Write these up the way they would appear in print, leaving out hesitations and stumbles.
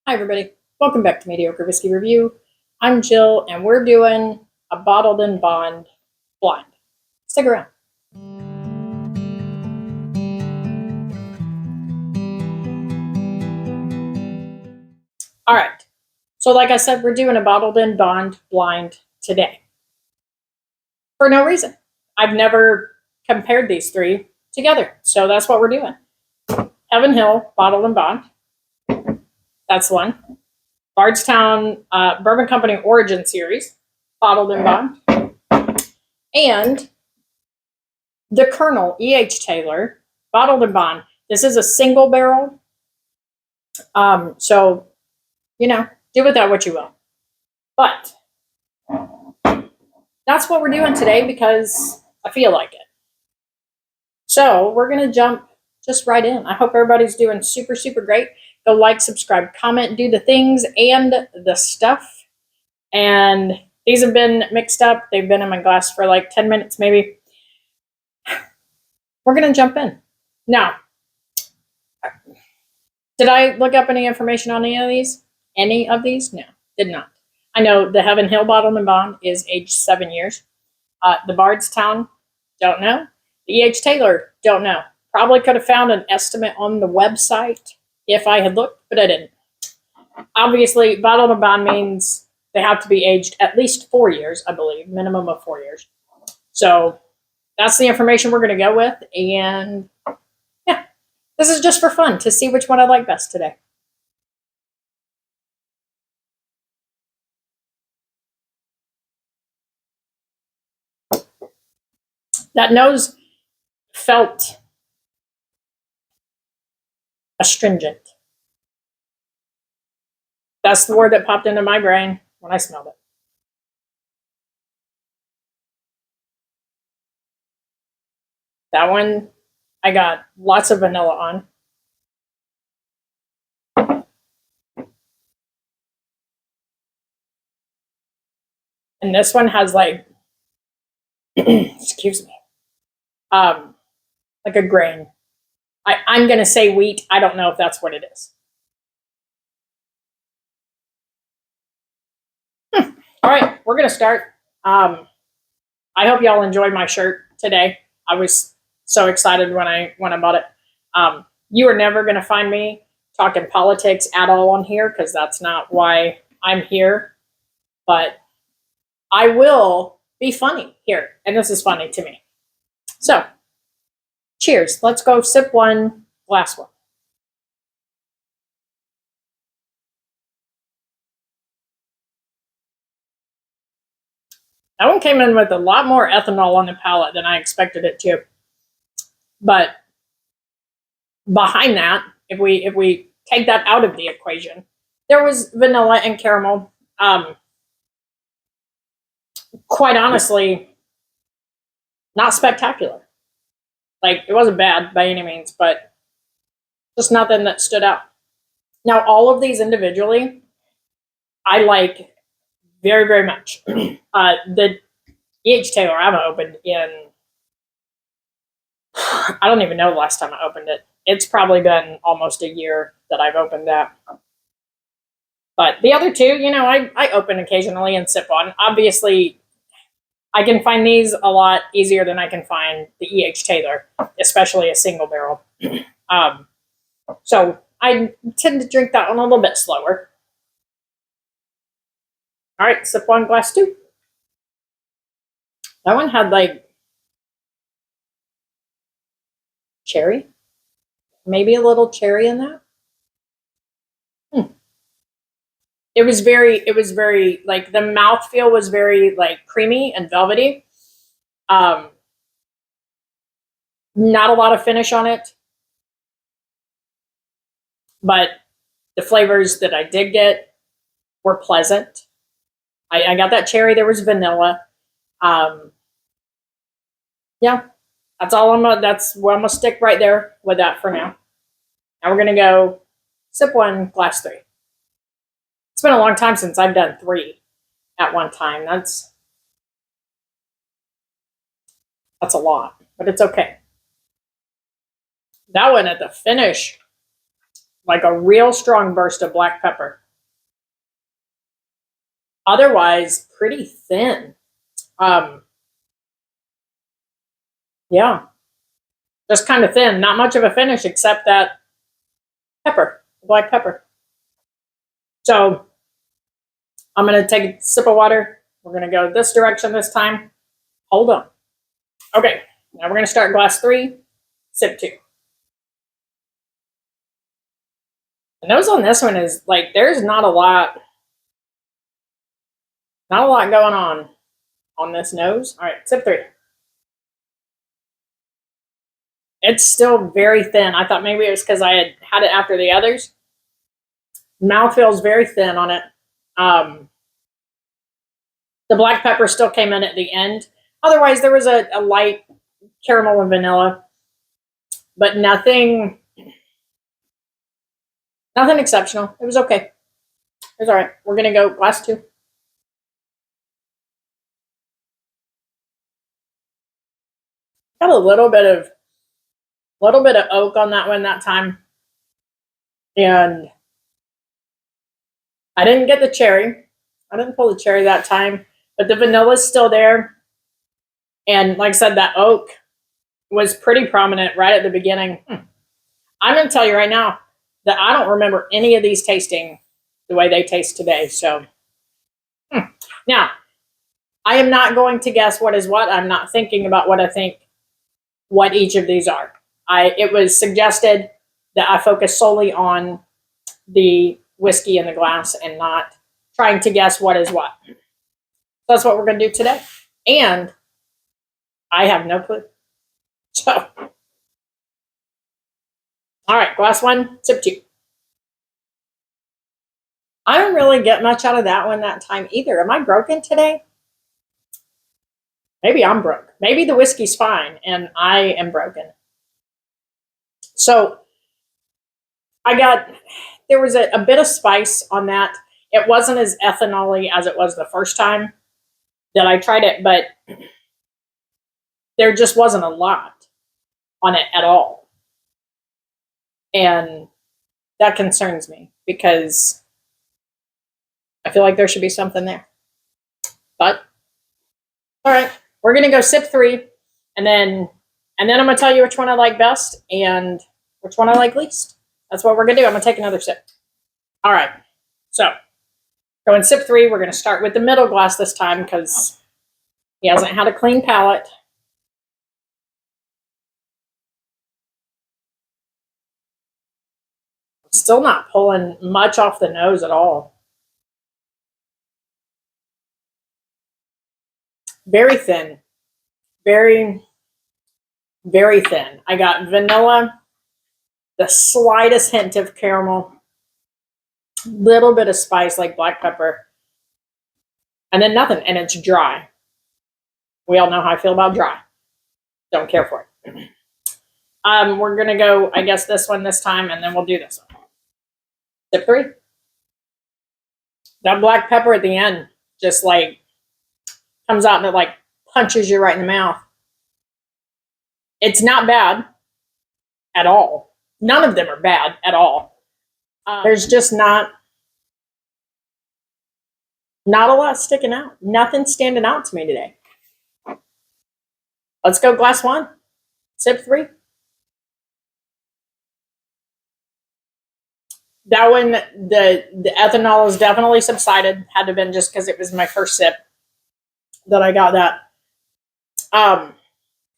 Hi, everybody. Welcome back to Mediocre Whiskey Review. I'm Jill, and we're doing a bottled in bond blind. Stick around. All right. So, like I said, we're doing a bottled in bond blind today for no reason. I've never compared these three together, so that's what we're doing. Heaven Hill Bottled in Bond. That's one. Bardstown Bourbon Company Origin Series Bottled in Bond. And the Colonel E.H. Taylor Bottled in Bond. This is a single barrel. So, do with that what you will. But that's what we're doing today because I feel like it. So we're going to jump just right in. I hope everybody's doing super, super great. Go like, subscribe, comment, do the things and the stuff. And these have been mixed up. They've been in my glass for like 10 minutes maybe. We're going to jump in. Now, did I look up any information on any of these? Any of these? No, did not. I know the Heaven Hill Bottled in Bond is aged 7 years. The Bardstown, don't know. The E.H. Taylor, don't know. Probably could have found an estimate on the website if I had looked, but I didn't. Obviously, bottled in bond means they have to be aged at least 4 years, I believe, minimum of 4 years. So that's the information we're going to go with. And yeah, this is just for fun to see which one I like best today. That nose felt astringent. That's the word that popped into my brain when I smelled it. That one, I got lots of vanilla on. And this one has like, excuse me, like a grain. I'm going to say wheat. I don't know if that's what it is. All right, we're going to start. I hope y'all enjoyed my shirt today. I was so excited when I bought it. You are never going to find me talking politics at all on here because that's not why I'm here. But I will be funny here, and this is funny to me. So, cheers. Let's go sip one, glass one. That one came in with a lot more ethanol on the palate than I expected it to. But behind that, if we take that out of the equation, there was vanilla and caramel. Quite honestly, not spectacular. Like, it wasn't bad by any means, but just nothing that stood out. Now, all of these individually, I like very, very much. The E.H. Taylor I haven't opened in, I don't even know the last time I opened it. It's probably been almost a year that I've opened that. But the other two, I open occasionally and sip on. Obviously, I can find these a lot easier than I can find the E.H. Taylor, especially a single barrel. So I tend to drink that one a little bit slower. All right, sip one, glass two. That one had like cherry, maybe a little cherry in that. It was very like the mouthfeel was very like creamy and velvety. Not a lot of finish on it, but the flavors that I did get were pleasant. I got that cherry. There was vanilla. Yeah, that's all that's where I'm gonna stick right there with that for now. Now we're gonna go sip one, glass three. It's been a long time since I've done three at one time. That's a lot, but it's okay. That one at the finish, like a real strong burst of black pepper. Otherwise, pretty thin. Yeah, just kind of thin. Not much of a finish except that pepper, black pepper. So I'm going to take a sip of water. We're going to go this direction this time. Hold on. Okay, now we're going to start glass 3, sip 2. The nose on this one is like, there's not a lot going on this nose. All right, sip 3. It's still very thin. I thought maybe it was because I had it after the others. Mouth feels very thin on it. The black pepper still came in at the end. Otherwise, there was a light caramel and vanilla, but nothing exceptional. It was okay. It was all right. We're going to go glass 2. Got a little bit of oak on that one that time. And I didn't get the cherry. I didn't pull the cherry that time, but the vanilla is still there. And like I said, that oak was pretty prominent right at the beginning. I'm going to tell you right now that I don't remember any of these tasting the way they taste today. So now, I am not going to guess what is what. I'm not thinking about what I think what each of these are. It was suggested that I focus solely on the whiskey in the glass and not trying to guess what is what. That's what we're going to do today. And I have no clue. So, all right, glass 1, sip 2. I don't really get much out of that one that time either. Am I broken today? Maybe I'm broke. Maybe the whiskey's fine and I am broken. So there was a bit of spice on that. It wasn't as ethanol-y as it was the first time that I tried it, but there just wasn't a lot on it at all. And that concerns me because I feel like there should be something there. But, all right, we're going to go sip 3, and then I'm going to tell you which one I like best and which one I like least. That's what we're going to do. I'm going to take another sip. All right, so going sip 3, we're going to start with the middle glass this time because he hasn't had a clean palate. Still not pulling much off the nose at all. Very thin. Very, very thin. I got vanilla, the slightest hint of caramel, little bit of spice like black pepper, and then nothing. And it's dry. We all know how I feel about dry. Don't care for it. We're going to go, I guess, this one this time, and then we'll do this one. Sip 3. That black pepper at the end just like comes out and it like punches you right in the mouth. It's not bad at all. None of them are bad at all. There's just not a lot sticking out. Nothing standing out to me today. Let's go glass 1. Sip 3. That one, the ethanol is definitely subsided. Had to have been just because it was my first sip that I got that.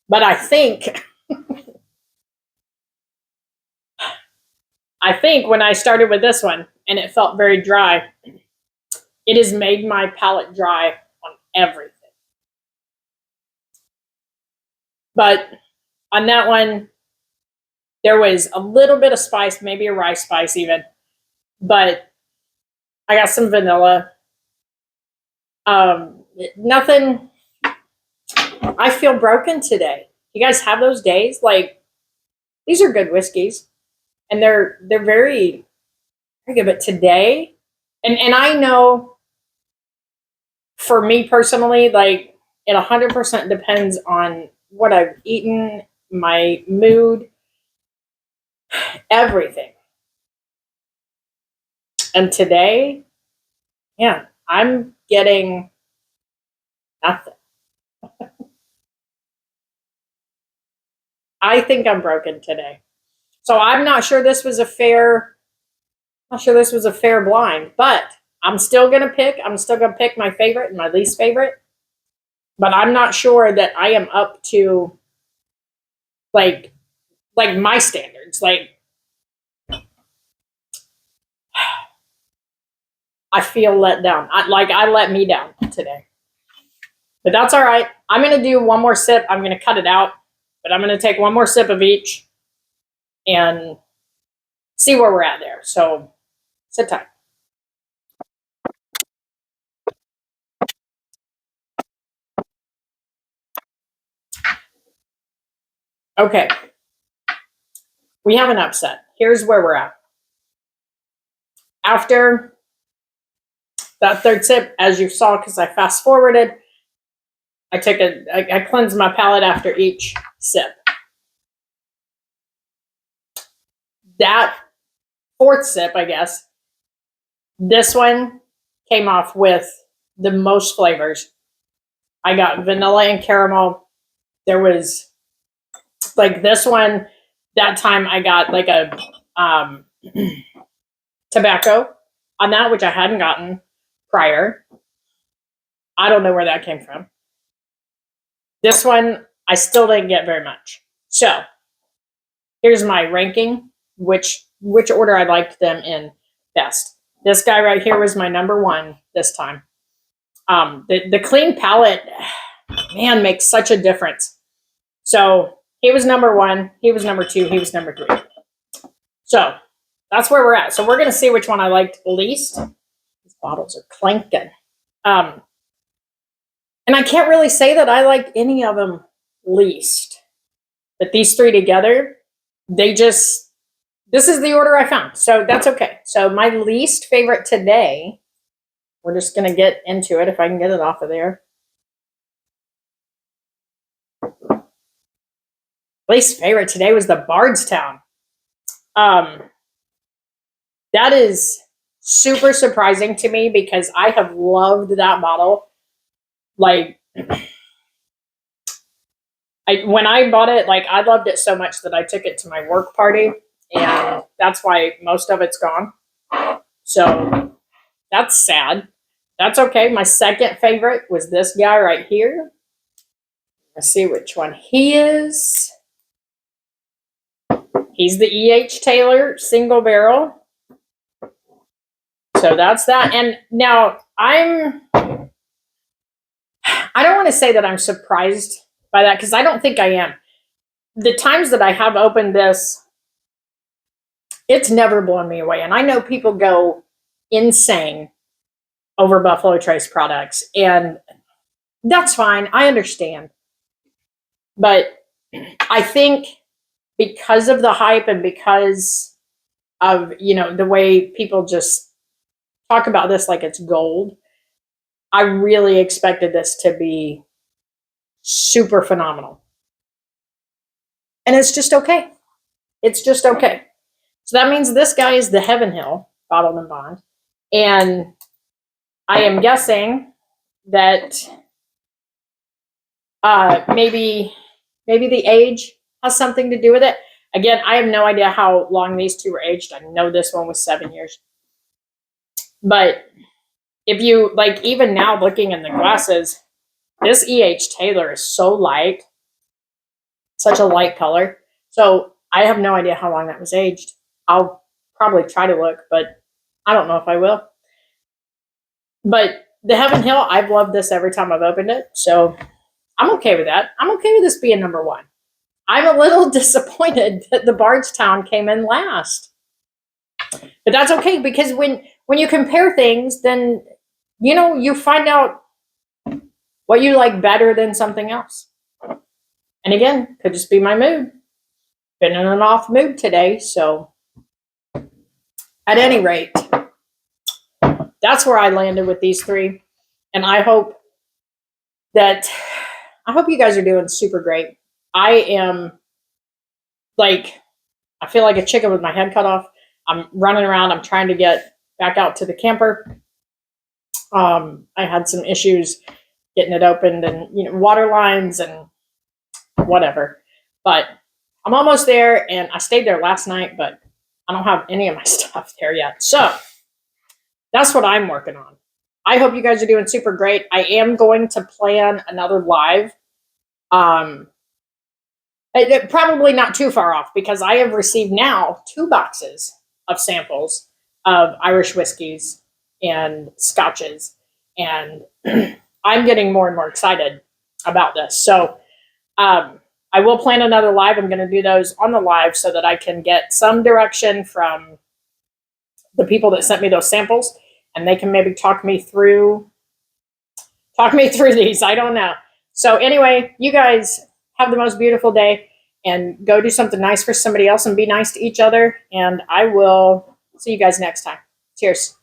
But I think when I started with this one and it felt very dry, it has made my palate dry on everything. But on that one, there was a little bit of spice, maybe a rice spice even, but I got some vanilla. Nothing. I feel broken today. You guys have those days? Like, these are good whiskeys, and they're very, very good. But today, and I know, for me personally, like, it 100% depends on what I've eaten, my mood, everything. And today, yeah, I'm getting nothing. I think I'm broken today. So I'm not sure this was a fair, not sure this was a fair blind, but I'm still gonna pick. I'm still gonna pick my favorite and my least favorite. But I'm not sure that I am up to like my standards. Like I feel let down. I let me down today. But that's all right. I'm gonna do one more sip. I'm gonna cut it out, but I'm gonna take one more sip of each and see where we're at there. So sit tight. Okay. We have an upset. Here's where we're at. After that third sip, as you saw, because I fast forwarded, I cleansed my palate after each sip. That fourth sip, I guess, this one came off with the most flavors. I got vanilla and caramel. There was like this one, that time I got like a tobacco on that, which I hadn't gotten prior. I don't know where that came from. This one, I still didn't get very much. So here's my ranking, which order I liked them in best. This guy right here was my number one this time. The clean palette, man, makes such a difference. So he was number one, he was number two, he was number three. So that's where we're at. So we're going to see which one I liked least. These bottles are clanking. And I can't really say that I liked any of them least. But these three together, this is the order I found. So that's okay. So my least favorite today, we're just going to get into it if I can get it off of there. Least favorite today was the Bardstown. That is super surprising to me because I have loved that bottle. Like, when I bought it, like I loved it so much that I took it to my work party, and that's why most of it's gone. So that's sad. That's okay. My second favorite was this guy right here. Let's see which one he is. He's the E.H. Taylor single barrel. So that's that. And now I don't want to say that I'm surprised by that because I don't think I am. The times that I have opened this, it's never blown me away. And I know people go insane over Buffalo Trace products, and that's fine. I understand. But I think because of the hype and because of, the way people just talk about this like it's gold, I really expected this to be super phenomenal. And it's just okay. It's just okay. So that means this guy is the Heaven Hill Bottled and Bond. And I am guessing that maybe the age has something to do with it. Again, I have no idea how long these two were aged. I know this one was 7 years. But if you, like, even now looking in the glasses, this E.H. Taylor is so light, such a light color. So I have no idea how long that was aged. I'll probably try to look, but I don't know if I will. But the Heaven Hill, I've loved this every time I've opened it. So I'm okay with that. I'm okay with this being number one. I'm a little disappointed that the Bardstown came in last. But that's okay, because when you compare things, then, you find out what you like better than something else. And again, could just be my mood. Been in an off mood today, so at any rate, that's where I landed with these three. And I hope you guys are doing super great. I am I feel like a chicken with my head cut off. I'm running around. I'm trying to get back out to the camper. I had some issues getting it opened, and water lines and whatever. But I'm almost there, and I stayed there last night, but I don't have any of my stuff there yet. So that's what I'm working on. I hope you guys are doing super great. I am going to plan another live. Probably not too far off, because I have received now 2 boxes of samples of Irish whiskeys and scotches, and I'm getting more and more excited about this. So I will plan another live. I'm going to do those on the live so that I can get some direction from the people that sent me those samples, and they can maybe talk me through these. I don't know. So anyway, you guys have the most beautiful day, and go do something nice for somebody else, and be nice to each other. And I will see you guys next time. Cheers.